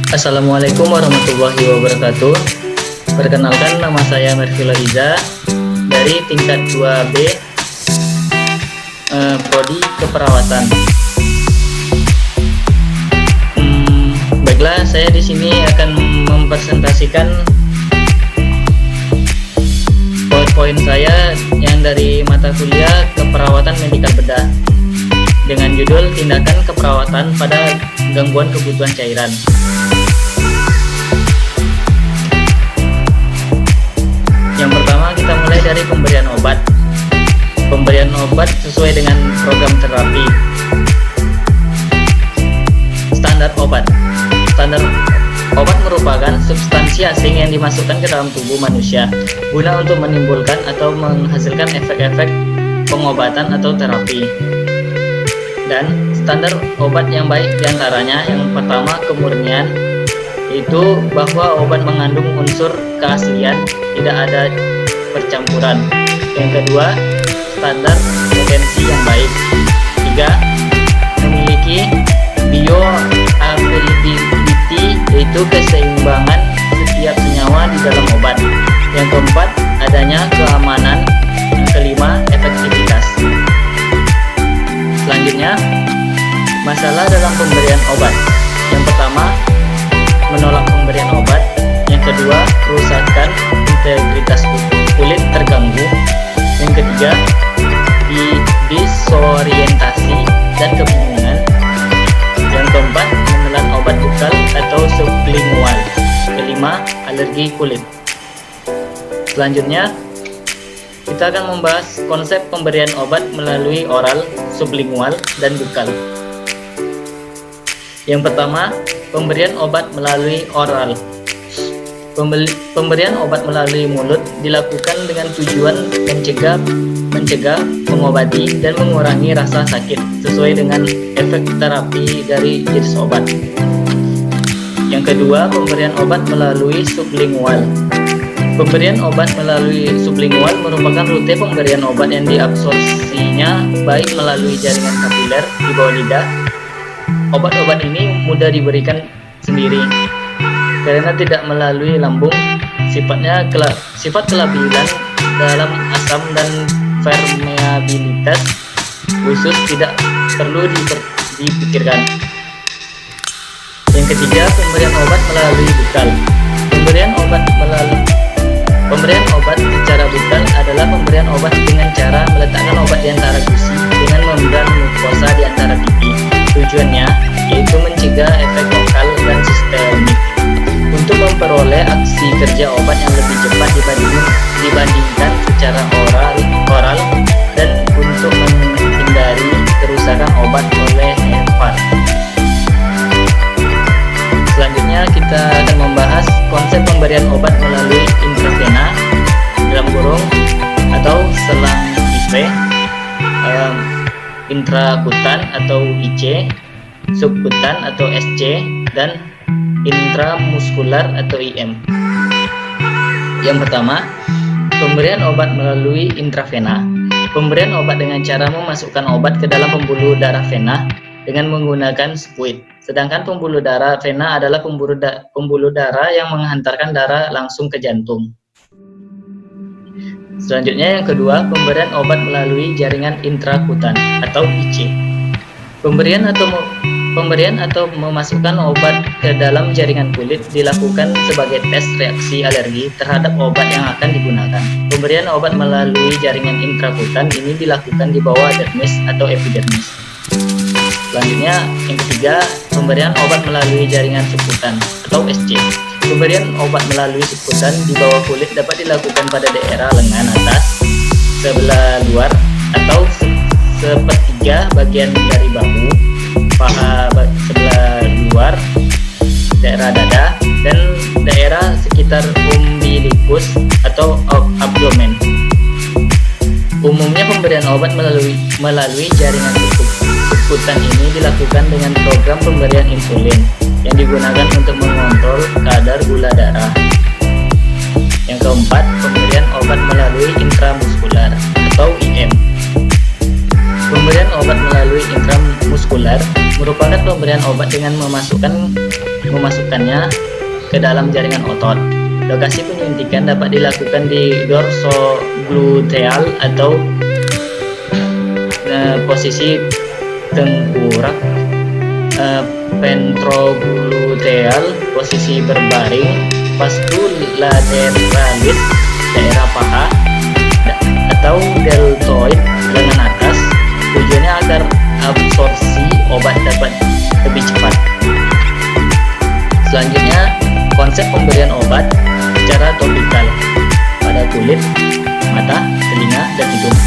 Assalamualaikum warahmatullahi wabarakatuh. Perkenalkan, nama saya Mervila Iza dari tingkat 2B Prodi Keperawatan. Baiklah, saya di sini akan mempresentasikan PowerPoint saya yang dari mata kuliah Keperawatan Medikal Bedah dengan judul Tindakan Keperawatan pada Gangguan Kebutuhan Cairan. Yang pertama, kita mulai dari pemberian obat. Pemberian obat sesuai dengan program terapi. Standar obat. Standar obat merupakan substansi asing yang dimasukkan ke dalam tubuh manusia guna untuk menimbulkan atau menghasilkan efek-efek pengobatan atau terapi. Dan standar obat yang baik diantaranya, yang pertama kemurnian, yaitu bahwa obat mengandung unsur keaslian, tidak ada percampuran. Yang kedua, standar potensi yang baik. Tiga, memiliki bioavailability, yaitu keseimbangan setiap senyawa di dalam obat. Yang keempat, adanya keamanan. Yang kelima, efektivitas. Selanjutnya, masalah dalam pemberian obat. Yang pertama, menolak pemberian obat. Yang kedua, kerusakan integritas kulit terganggu. Yang ketiga, disorientasi dan kebingungan. Yang keempat, menelan obat bukal atau sublingual. Kelima, alergi kulit. Selanjutnya, kita akan membahas konsep pemberian obat melalui oral, sublingual, dan bukal. Yang pertama, pemberian obat melalui oral. Pemberian obat melalui mulut dilakukan dengan tujuan mencegah, mengobati, dan mengurangi rasa sakit sesuai dengan efek terapi dari jenis obat. Yang kedua, pemberian obat melalui sublingual. Pemberian obat melalui sublingual merupakan rute pemberian obat yang diabsorpsinya baik melalui jaringan kapiler di bawah lidah. Obat-obat ini mudah diberikan sendiri karena tidak melalui lambung. Sifat kelabilan dalam asam dan permeabilitas khusus tidak perlu dipikirkan. Yang ketiga, pemberian obat melalui bukal. Pemberian obat secara bukal adalah pemberian obat dengan cara meletakkan obat di antara gusi dengan membran mukosa di antara pipi. Tujuannya yaitu mencegah efek lokal dan sistemik untuk memperoleh aksi kerja obat yang lebih cepat dibandingkan secara oral dan untuk menghindari kerusakan obat oleh HEPA. Selanjutnya kita akan membahas konsep pemberian obat melalui intravena dalam kurung atau selang IV, intrakutan atau IC, subkutan atau SC, dan intramuskular atau IM. Yang pertama, pemberian obat melalui intravena. Pemberian obat dengan cara memasukkan obat ke dalam pembuluh darah vena dengan menggunakan spuit. Sedangkan pembuluh darah vena adalah pembuluh darah yang menghantarkan darah langsung ke jantung. Selanjutnya, yang kedua, pemberian obat melalui jaringan intrakutan atau IC. Pemberian atau memasukkan obat ke dalam jaringan kulit dilakukan sebagai tes reaksi alergi terhadap obat yang akan digunakan. Pemberian obat melalui jaringan intrakutan ini dilakukan di bawah dermis atau epidermis. Selanjutnya, yang ketiga, pemberian obat melalui jaringan subkutan atau SC. Pemberian obat melalui subkutan di bawah kulit dapat dilakukan pada daerah lengan atas, sebelah luar, atau sepertiga bagian dari bahu, paha sebelah luar, daerah dada, dan daerah sekitar umbilikus atau abdomen. Umumnya pemberian obat melalui jaringan subkutan ini dilakukan dengan program pemberian insulin yang digunakan untuk mengontrol kadar gula darah. Yang keempat, pemberian obat melalui intramuskular atau IM. Pemberian obat melalui intramuskular merupakan pemberian obat dengan memasukkannya ke dalam jaringan otot. Lokasi penyuntikan dapat dilakukan di dorsogluteal atau posisi tengkorak, ventrogluteal, posisi berbaring, vasculateralis, daerah paha, atau deltoid lengan atas. Tujuannya agar absorpsi obat dapat lebih cepat. Selanjutnya, konsep pemberian obat secara topikal pada kulit, mata, telinga, dan hidung.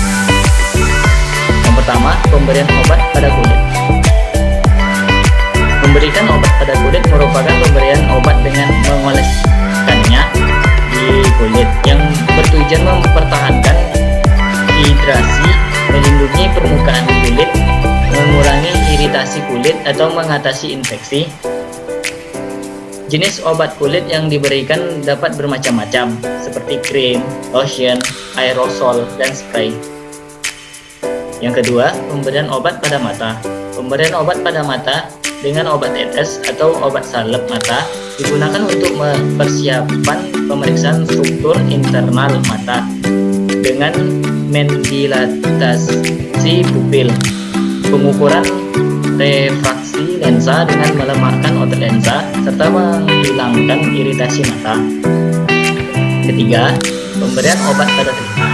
Yang pertama, pemberian obat pada kulit. Memberikan obat pada kulit merupakan pemberian obat dengan mengoleskannya di kulit yang bertujuan mempertahankan hidrasi, melindungi permukaan kulit, mengurangi iritasi kulit, atau mengatasi infeksi. Jenis obat kulit yang diberikan dapat bermacam-macam, seperti krim, lotion, aerosol, dan spray. Yang kedua, pemberian obat pada mata. Pemberian obat pada mata dengan obat tetes atau obat salep mata digunakan untuk persiapan pemeriksaan struktur internal mata dengan mendilatasi pupil, pengukuran refraksi lensa dengan melemahkan otot lensa, serta menghilangkan iritasi mata. Ketiga, pemberian obat pada telinga.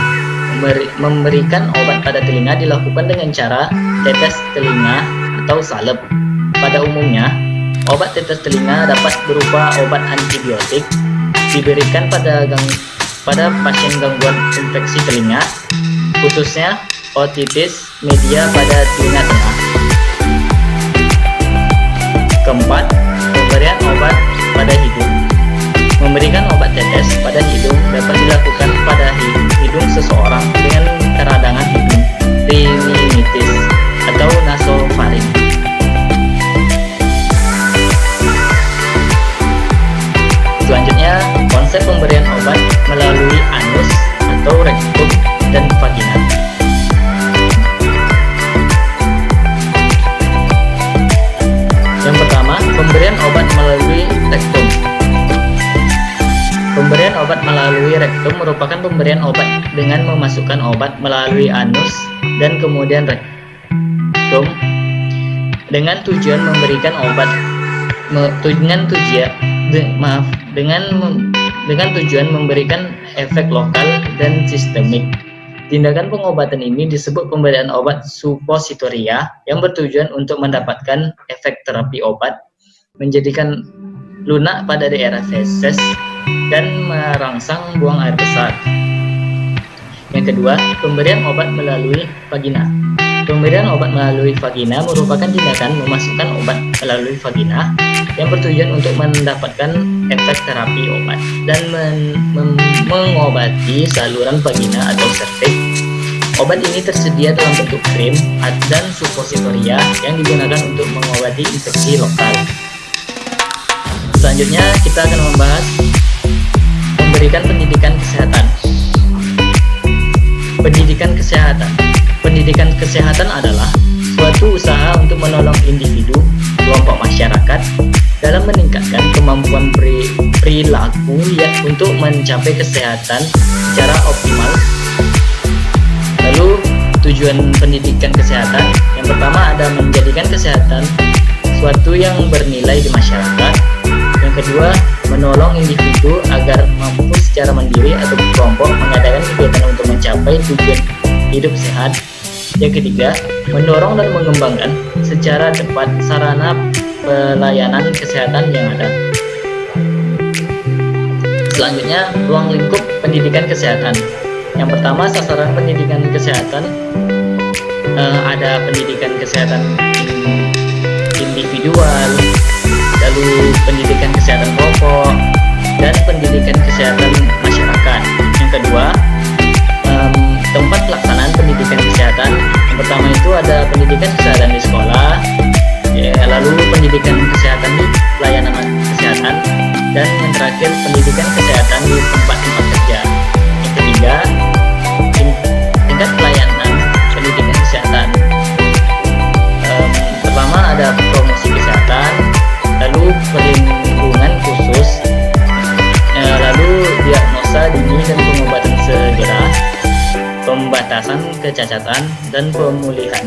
Memberikan obat pada telinga dilakukan dengan cara tetes telinga atau salep. Pada umumnya, obat tetes telinga dapat berupa obat antibiotik, diberikan pada pasien gangguan infeksi telinga, khususnya otitis media pada telinga tengah. Keempat, pemberian obat pada hidung. Memberikan obat tetes pada hidung dapat dilakukan pada hidung seseorang dengan keradangan hidung, rhinitis, atau nasofaring. Selanjutnya, konsep pemberian obat melalui anus atau rektum dan vagina. Yang pertama, pemberian obat melalui rektum. Pemberian obat melalui rektum merupakan pemberian obat dengan memasukkan obat melalui anus dan kemudian rektum dengan tujuan memberikan obat dengan tujuan memberikan efek lokal dan sistemik. Tindakan pengobatan ini disebut pemberian obat supositoria yang bertujuan untuk mendapatkan efek terapi obat, menjadikan lunak pada daerah feses, dan merangsang buang air besar. Yang kedua, pemberian obat melalui vagina. Pemberian obat melalui vagina merupakan tindakan memasukkan obat melalui vagina yang bertujuan untuk mendapatkan efek terapi obat dan mengobati saluran vagina atau serviks. Obat ini tersedia dalam bentuk krim dan supositoria yang digunakan untuk mengobati infeksi lokal. Selanjutnya kita akan membahas memberikan pendidikan kesehatan. Pendidikan kesehatan. Pendidikan kesehatan adalah suatu usaha untuk menolong individu, kelompok masyarakat dalam meningkatkan kemampuan perilaku untuk mencapai kesehatan secara optimal. Lalu tujuan pendidikan kesehatan yang pertama ada menjadikan kesehatan suatu yang bernilai di masyarakat. Yang kedua, menolong individu agar mampu secara mandiri atau kelompok mengadakan kegiatan untuk mencapai tujuan hidup sehat. Yang ketiga, mendorong dan mengembangkan secara cepat sarana pelayanan kesehatan yang ada. Selanjutnya, ruang lingkup pendidikan kesehatan. Yang pertama, sasaran pendidikan kesehatan ada pendidikan kesehatan individual, lalu pendidikan kesehatan kelompok, dan pendidikan kesehatan masyarakat. Yang kedua, tempat pelaksanaan pendidikan kesehatan. Yang pertama itu ada pendidikan kesehatan di sekolah, lalu pendidikan kesehatan di pelayanan kesehatan, dan yang terakhir pendidikan kesehatan di tempat-tempat kerja. Yang ketiga, tingkat pelayanan pendidikan kesehatan. Pertama ada promosi kesehatan, lalu perlindungan khusus, lalu diagnosa dini dan pengobatan segera, pembatasan kecacatan, dan pemulihan.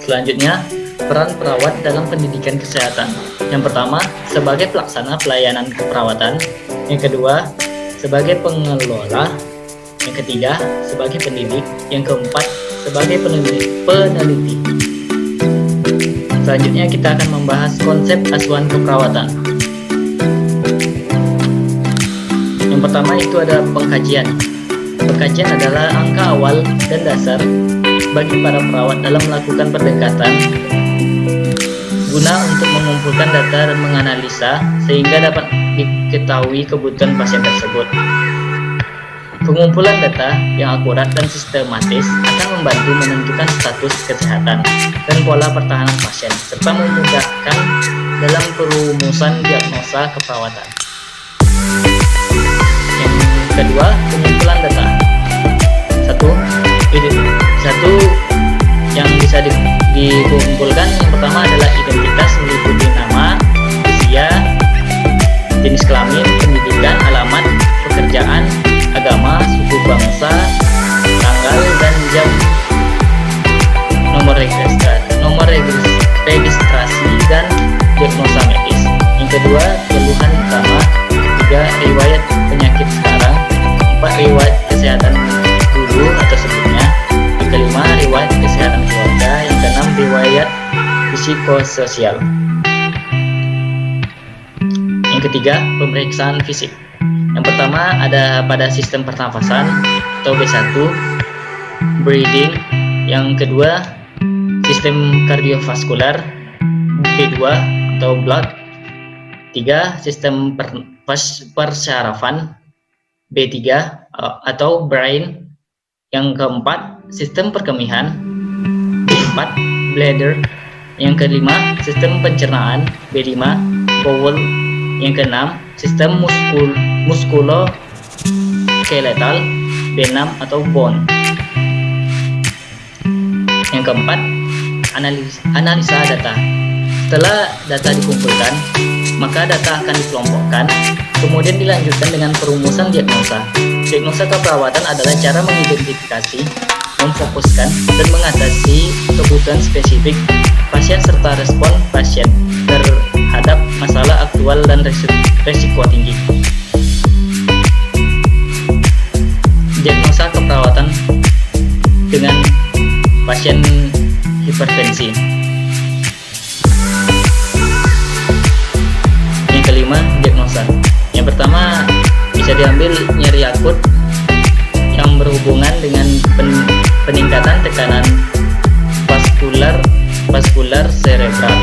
Selanjutnya, peran perawat dalam pendidikan kesehatan. Yang pertama, sebagai pelaksana pelayanan keperawatan. Yang kedua, sebagai pengelola. Yang ketiga, sebagai pendidik. Yang keempat, sebagai peneliti. Selanjutnya kita akan membahas konsep asuhan keperawatan. Yang pertama itu ada pengkajian. Pengkajian adalah angka awal dan dasar bagi para perawat dalam melakukan pendekatan guna untuk mengumpulkan data dan menganalisa sehingga dapat diketahui kebutuhan pasien tersebut. Pengumpulan data yang akurat dan sistematis akan membantu menentukan status kesehatan dan pola pertahanan pasien, serta memudahkan dalam perumusan diagnosa keperawatan. Yang kedua, pengumpulan data. Satu yang bisa dikumpulkan yang pertama adalah identitas meliputi nama, usia, jenis kelamin, pendidikan, alamat, pekerjaan, agama, suku bangsa, tanggal dan jam, nomor registrasi dan diagnosa medis. Yang kedua, keluhan utama. Tiga, riwayat penyakit sekarang. Empat, riwayat kesehatan dulu atau sebelumnya. Yang kelima, riwayat kesehatan keluarga. Yang keenam, riwayat psikososial. Yang ketiga, pemeriksaan fisik. Yang pertama ada pada sistem pernafasan atau B1, breathing. Yang kedua, sistem kardiovaskular, B2 atau blood. 3, sistem persyarafan, B3 atau brain. Yang keempat, sistem perkemihan, B4, bladder. Yang kelima, sistem pencernaan, B5, bowel. Yang keenam, sistem muskuloskeletal, B6 atau bone. Yang keempat, analisa data. Setelah data dikumpulkan, maka data akan dikelompokkan, kemudian dilanjutkan dengan perumusan diagnosa. Diagnosa keperawatan adalah cara mengidentifikasi, memfokuskan, dan mengatasi kebutuhan spesifik pasien serta respon pasien terhadap masalah aktual dan resiko tinggi. Diagnosa keperawatan dengan pasien hipertensi. Yang kelima, diagnosa. Yang pertama bisa diambil nyeri akut yang berhubungan dengan peningkatan tekanan vaskular cerebral.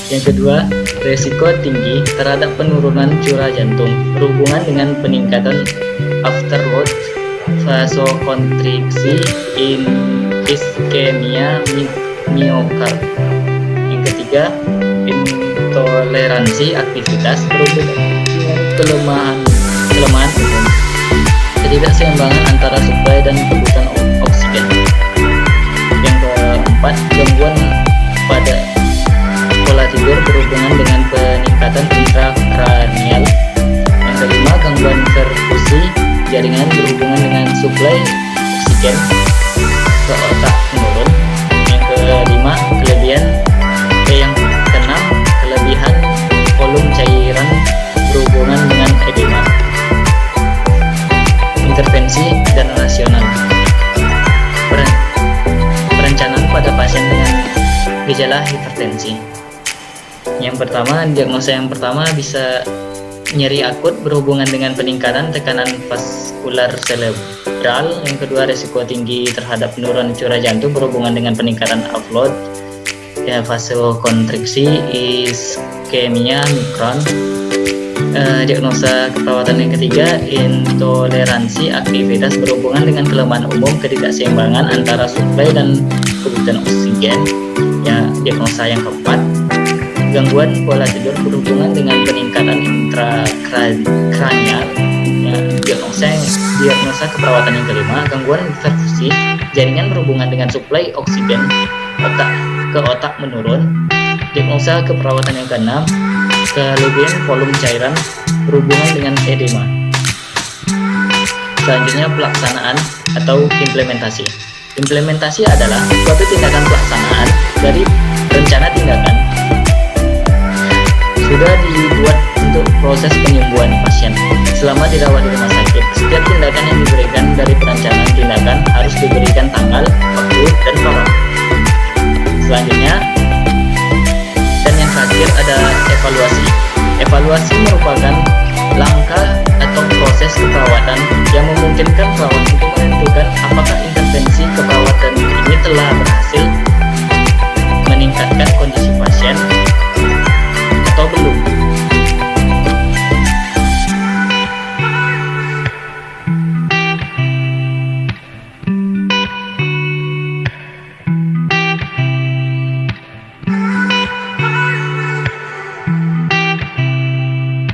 Yang kedua, resiko tinggi terhadap penurunan curah jantung berhubungan dengan peningkatan afterload, vasokonstriksi, iskemia miokard. Yang ketiga, intoleransi aktivitas berhubungan dengan kelemahan umum, ketidakseimbangan antara suplai dan kebutuhan oksigen. Yang keempat, gangguan pada pola tidur berhubungan dengan peningkatan intrakranial. Yang kelima, gangguan perfusi jaringan berhubungan dengan suplai oksigen ke otak menurun. Yang kelima, yang keenam, kelebihan volume cairan berhubungan dengan edema. Intervensi dan rasional. Perencanaan pada pasien dengan gejala hipertensi. Yang pertama, diagnosa yang pertama bisa nyeri akut berhubungan dengan peningkatan tekanan vaskular cerebral. Yang kedua, resiko tinggi terhadap penurunan curah jantung berhubungan dengan peningkatan afload, vasokonstriksi, iskemia mikron. Diagnosa keperawatan yang ketiga, intoleransi aktivitas berhubungan dengan kelemahan umum, ketidakseimbangan antara suplai dan kebutuhan oksigen. Ya, diagnosa yang keempat, gangguan pola tidur berhubungan dengan peningkatan intrakranial. Ya, diagnosa keperawatan yang kelima, gangguan perfusi jaringan berhubungan dengan suplai oksigen ke otak menurun. Diagnosa keperawatan yang keenam, kelebihan volume cairan berhubungan dengan edema. Selanjutnya, pelaksanaan atau implementasi. Implementasi adalah suatu tindakan pelaksanaan dari rencana tindakan sudah dibuat untuk proses penyembuhan pasien selama dirawat di rumah sakit. Setiap tindakan